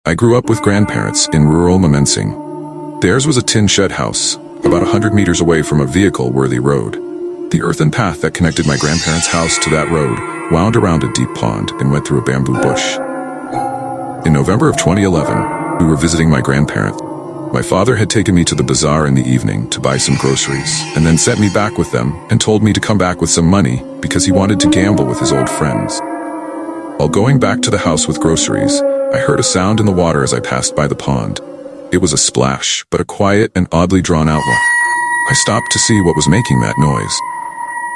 I grew up with grandparents in rural Mymensingh. Theirs was a tin shed house, about 100 meters away from a vehicle-worthy road. The earthen path that connected my grandparents' house to that road wound around a deep pond and went through a bamboo bush. In November of 2011, we were visiting my grandparents. My father had taken me to the bazaar in the evening to buy some groceries, and then sent me back with them and told me to come back with some money because he wanted to gamble with his old friends. While going back to the house with groceries, I heard a sound in the water as I passed by the pond. It was a splash, but a quiet and oddly drawn-out one. I stopped to see what was making that noise.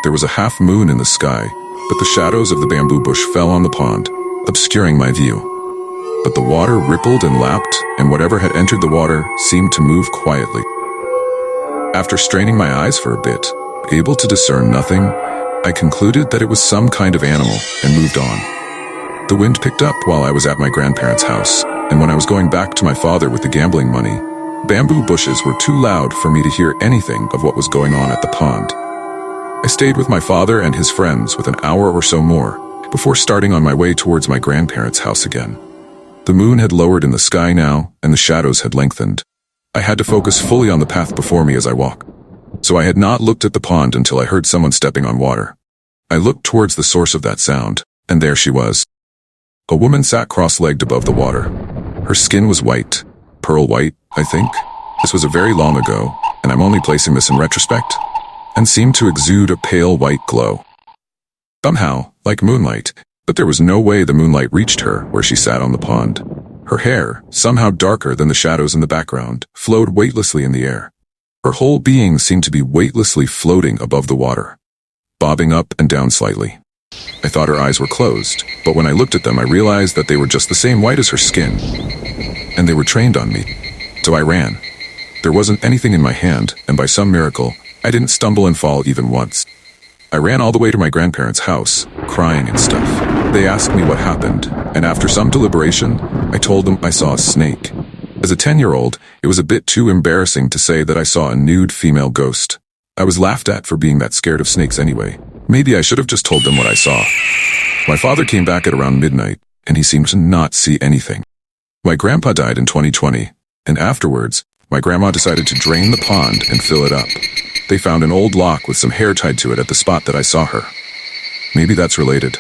There was a half moon in the sky, but the shadows of the bamboo bush fell on the pond, obscuring my view. But the water rippled and lapped, and whatever had entered the water seemed to move quietly. After straining my eyes for a bit, able to discern nothing, I concluded that it was some kind of animal and moved on. The wind picked up while I was at my grandparents' house, and when I was going back to my father with the gambling money, bamboo bushes were too loud for me to hear anything of what was going on at the pond. I stayed with my father and his friends with an hour or so more before starting on my way towards my grandparents' house again. The moon had lowered in the sky now, and the shadows had lengthened. I had to focus fully on the path before me as I walked, so I had not looked at the pond until I heard someone stepping on water. I looked towards the source of that sound, and there she was. A woman sat cross-legged above the water. Her skin was white, pearl white, I think. This was a very long ago, and I'm only placing this in retrospect, and seemed to exude a pale white glow. Somehow, like moonlight, but there was no way the moonlight reached her where she sat on the pond. Her hair, somehow darker than the shadows in the background, flowed weightlessly in the air. Her whole being seemed to be weightlessly floating above the water, bobbing up and down slightly. I thought her eyes were closed, but when I looked at them I realized that they were just the same white as her skin, and they were trained on me. So I ran. There wasn't anything in my hand, and by some miracle, I didn't stumble and fall even once. I ran all the way to my grandparents' house, crying and stuff. They asked me what happened, and after some deliberation, I told them I saw a snake. As a 10-year-old, it was a bit too embarrassing to say that I saw a nude female ghost. I was laughed at for being that scared of snakes anyway. Maybe I should have just told them what I saw. My father came back at around midnight, and he seemed to not see anything. My grandpa died in 2020, and afterwards, my grandma decided to drain the pond and fill it up. They found an old lock with some hair tied to it at the spot that I saw her. Maybe that's related.